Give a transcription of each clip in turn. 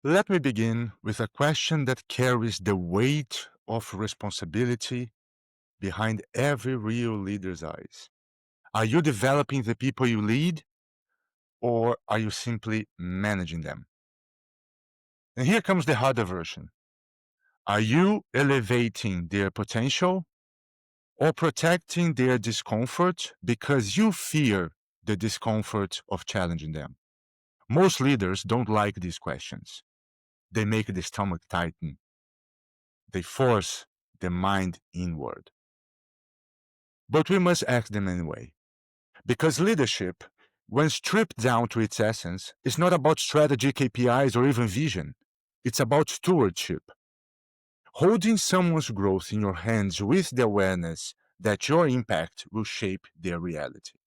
Let me begin with a question that carries the weight of responsibility behind every real leader's eyes. Are you developing the people you lead, or are you simply managing them? And here comes the harder version. Are you elevating their potential or protecting their discomfort because you fear the discomfort of challenging them? Most leaders don't like these questions. They make the stomach tighten. They force the mind inward. But we must ask them anyway. Because leadership, when stripped down to its essence, is not about strategy, KPIs, or even vision. It's about stewardship. Holding someone's growth in your hands with the awareness that your impact will shape their reality.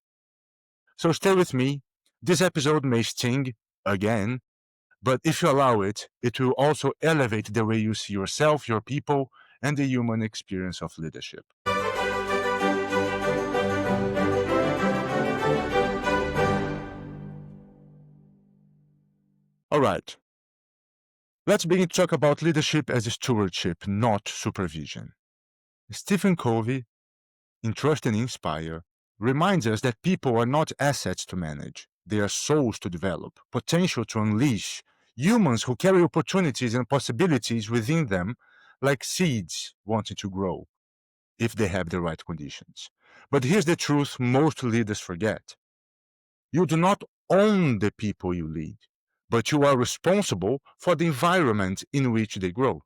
So stay with me. This episode may sting again, but if you allow it, it will also elevate the way you see yourself, your people, and the human experience of leadership. All right. Let's begin to talk about leadership as stewardship, not supervision. Stephen Covey, in Trust and Inspire, reminds us that people are not assets to manage. They are souls to develop, potential to unleash, humans who carry opportunities and possibilities within them like seeds wanting to grow, if they have the right conditions. But here's the truth most leaders forget. You do not own the people you lead, but you are responsible for the environment in which they grow.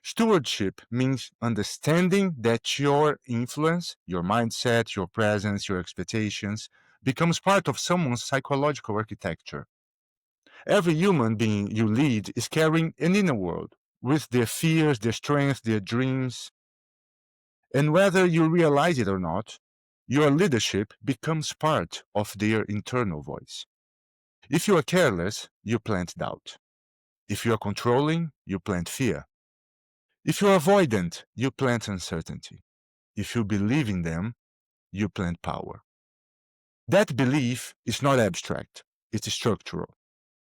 Stewardship means understanding that your influence, your mindset, your presence, your expectations becomes part of someone's psychological architecture. Every human being you lead is carrying an inner world with their fears, their strengths, their dreams. And whether you realize it or not, your leadership becomes part of their internal voice. If you are careless, you plant doubt. If you are controlling, you plant fear. If you're avoidant, you plant uncertainty. If you believe in them, you plant power. That belief is not abstract, it's structural.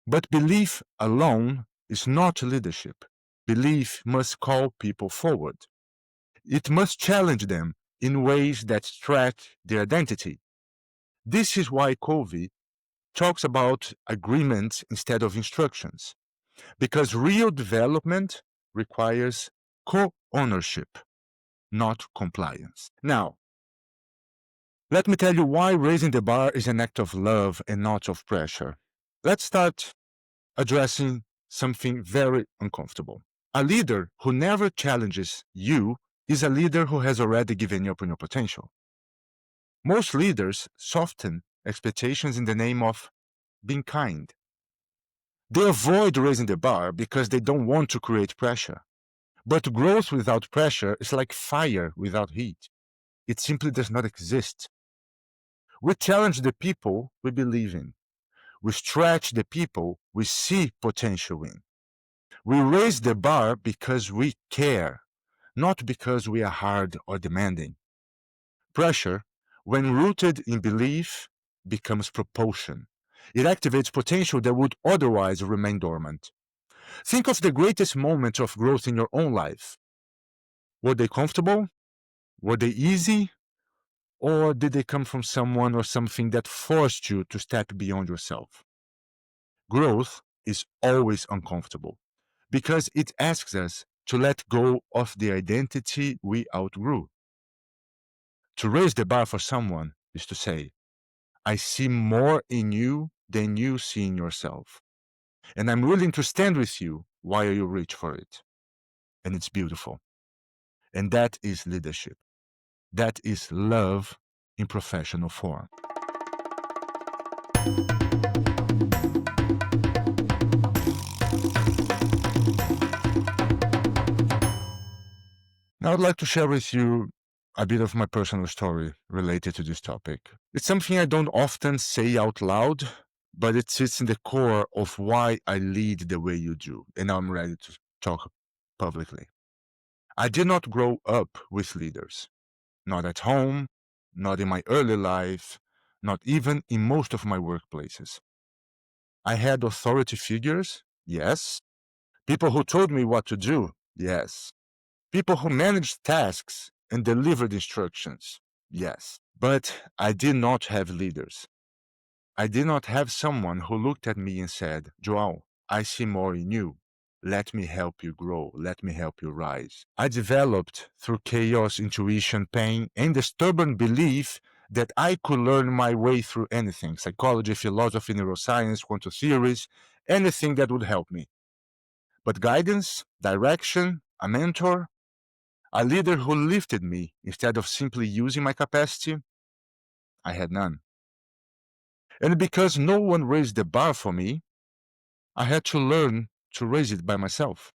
But belief alone is not leadership. Belief must call people forward. It must challenge them in ways that stretch their identity. This is why Covey talks about agreements instead of instructions, because real development requires co-ownership, not compliance. Now, let me tell you why raising the bar is an act of love and not of pressure. Let's start addressing something very uncomfortable. A leader who never challenges you is a leader who has already given up on your potential. Most leaders soften expectations in the name of being kind. They avoid raising the bar because they don't want to create pressure. But growth without pressure is like fire without heat. It simply does not exist. We challenge the people we believe in. We stretch the people we see potential in. We raise the bar because we care, not because we are hard or demanding. Pressure, when rooted in belief, becomes propulsion. It activates potential that would otherwise remain dormant. Think of the greatest moments of growth in your own life. Were they comfortable? Were they easy? Or did they come from someone or something that forced you to step beyond yourself? Growth is always uncomfortable because it asks us to let go of the identity we outgrew. To raise the bar for someone is to say, I see more in you than you see in yourself. And I'm willing to stand with you while you reach for it. And it's beautiful. And that is leadership. That is love in professional form. Now I'd like to share with you a bit of my personal story related to this topic. It's something I don't often say out loud, but it sits in the core of why I lead the way you do, and I'm ready to talk publicly. I did not grow up with leaders, not at home, not in my early life, not even in most of my workplaces. I had authority figures, yes, People who told me what to do, yes. People who managed tasks and delivered instructions, yes. But I did not have leaders. I did not have someone who looked at me and said, João, I see more in you. Let me help you grow. Let me help you rise. I developed through chaos, intuition, pain, and the stubborn belief that I could learn my way through anything, psychology, philosophy, neuroscience, quantum theories, anything that would help me. But guidance, direction, a mentor, a leader who lifted me instead of simply using my capacity, I had none. And because no one raised the bar for me, I had to learn to raise it by myself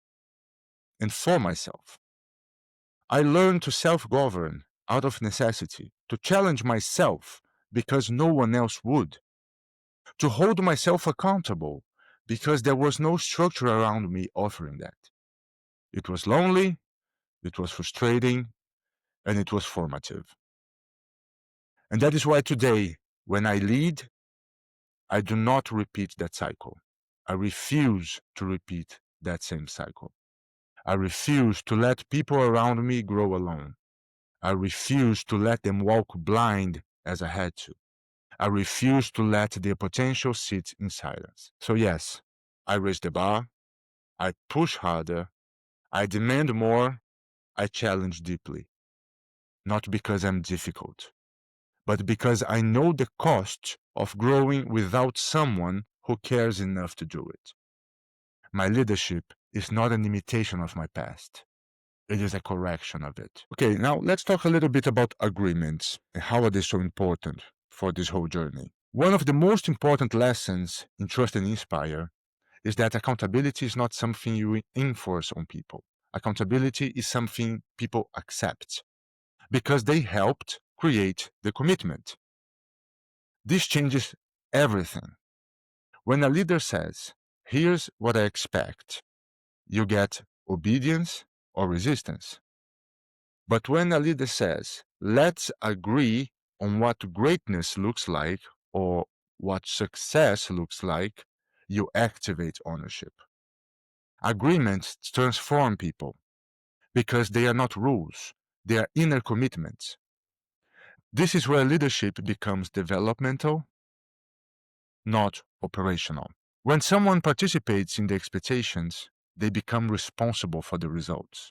and for myself. I learned to self-govern out of necessity, to challenge myself because no one else would, to hold myself accountable because there was no structure around me offering that. It was lonely, it was frustrating, and it was formative. And that is why today, when I lead, I do not repeat that cycle. I refuse to repeat that same cycle. I refuse to let people around me grow alone. I refuse to let them walk blind as I had to. I refuse to let their potential sit in silence. So yes, I raise the bar, I push harder, I demand more, I challenge deeply. Not because I'm difficult, but because I know the cost of growing without someone who cares enough to do it. My leadership is not an imitation of my past. It is a correction of it. Okay, now let's talk a little bit about agreements and how are they so important for this whole journey. One of the most important lessons in Trust and Inspire is that accountability is not something you enforce on people. Accountability is something people accept because they helped create the commitment. This changes everything. When a leader says, here's what I expect, you get obedience or resistance. But when a leader says, let's agree on what greatness looks like or what success looks like, you activate ownership. Agreements transform people because they are not rules, they are inner commitments. This is where leadership becomes developmental, not operational. When someone participates in the expectations, they become responsible for the results.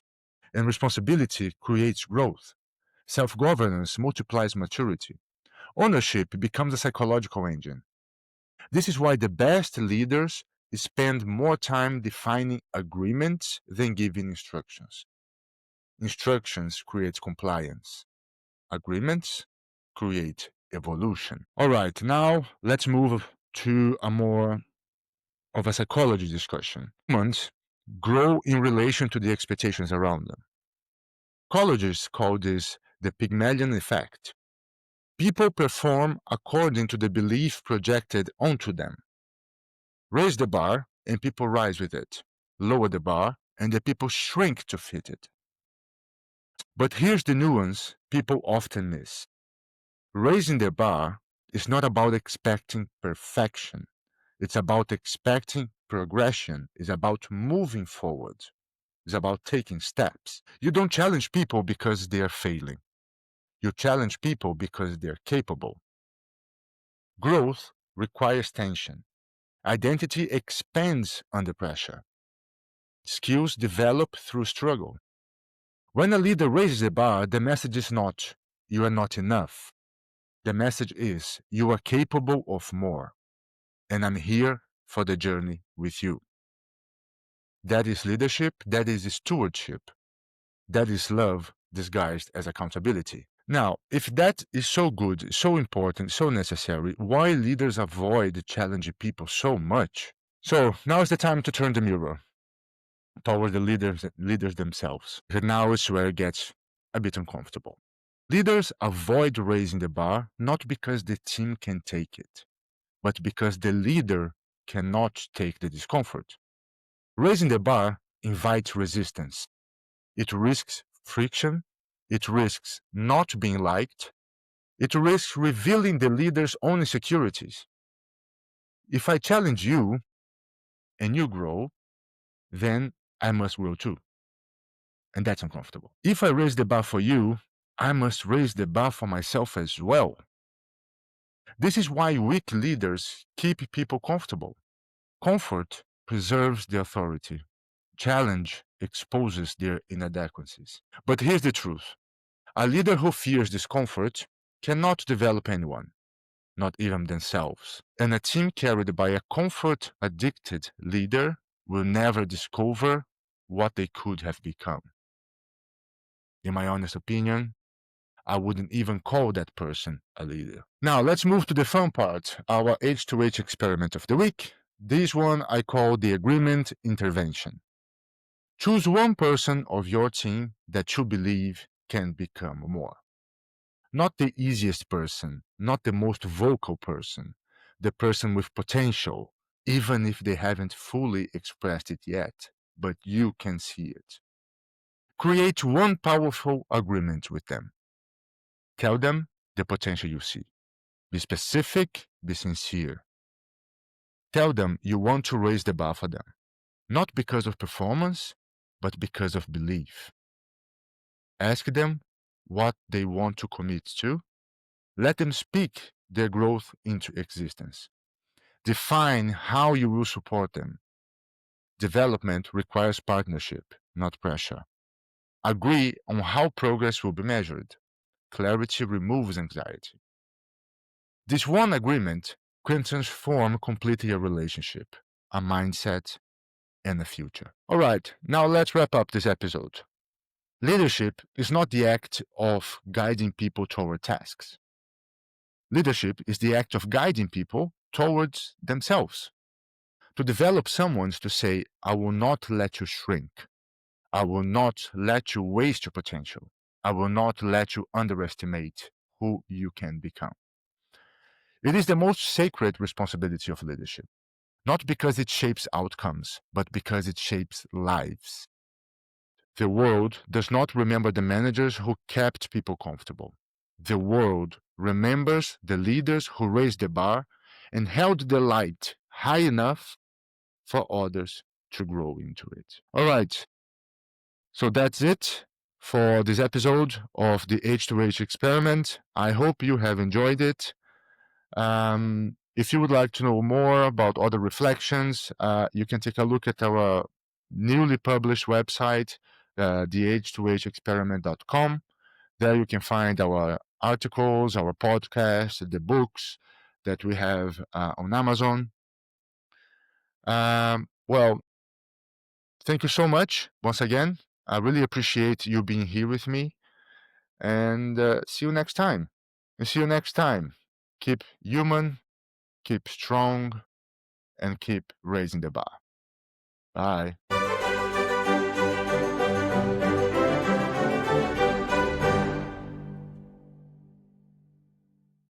And responsibility creates growth. Self-governance multiplies maturity. Ownership becomes a psychological engine. This is why the best leaders spend more time defining agreements than giving instructions. Instructions create compliance. Agreements create evolution. All right, now let's move to a more of a psychology discussion. Humans grow in relation to the expectations around them. Psychologists call this the Pygmalion effect. People perform according to the belief projected onto them. Raise the bar and people rise with it. Lower the bar and the people shrink to fit it. But here's the nuance people often miss. Raising the bar is not about expecting perfection. It's about expecting progression. It's about moving forward. It's about taking steps. You don't challenge people because they are failing. You challenge people because they're capable. Growth requires tension. Identity expands under pressure. Skills develop through struggle. When a leader raises the bar, the message is not, you are not enough. The message is, you are capable of more. And I'm here for the journey with you. That is leadership. That is stewardship. That is love disguised as accountability. Now, if that is so good, so important, so necessary, why leaders avoid challenging people so much? So now is the time to turn the mirror toward the leaders themselves. Now is where it gets a bit uncomfortable. Leaders avoid raising the bar not because the team can take it, but because the leader cannot take the discomfort. Raising the bar invites resistance. It risks friction. It risks not being liked. It risks revealing the leader's own insecurities. If I challenge you and you grow, then I must grow too. And that's uncomfortable. If I raise the bar for you, I must raise the bar for myself as well. This is why weak leaders keep people comfortable. Comfort preserves the authority. Challenge exposes their inadequacies. But here's the truth. A leader who fears discomfort cannot develop anyone, not even themselves. And a team carried by a comfort-addicted leader will never discover what they could have become. In my honest opinion, I wouldn't even call that person a leader. Now, let's move to the fun part, our H2H experiment of the week. This one I call the agreement intervention. Choose one person of your team that you believe can become more. Not the easiest person, not the most vocal person, the person with potential, even if they haven't fully expressed it yet, but you can see it. Create one powerful agreement with them. Tell them the potential you see. Be specific, be sincere. Tell them you want to raise the bar for them, not because of performance, but because of belief. Ask them what they want to commit to. Let them speak their growth into existence. Define how you will support them. Development requires partnership, not pressure. Agree on how progress will be measured. Clarity removes anxiety. This one agreement can transform completely a relationship, a mindset, and a future. All right, now let's wrap up this episode. Leadership is not the act of guiding people toward tasks. Leadership is the act of guiding people towards themselves. To develop someone is to say, I will not let you shrink. I will not let you waste your potential. I will not let you underestimate who you can become. It is the most sacred responsibility of leadership, not because it shapes outcomes, but because it shapes lives. The world does not remember the managers who kept people comfortable. The world remembers the leaders who raised the bar and held the light high enough for others to grow into it. All right. So that's it for this episode of the H2H experiment. I hope you have enjoyed it. If you would like to know more about other reflections, you can take a look at our newly published website, the h2hexperiment.com. There you can find our articles, our podcasts, the books that we have on Amazon. Well, thank you so much once again. I really appreciate you being here with me. And see you next time. And see you next time. Keep human, keep strong, and keep raising the bar. Bye.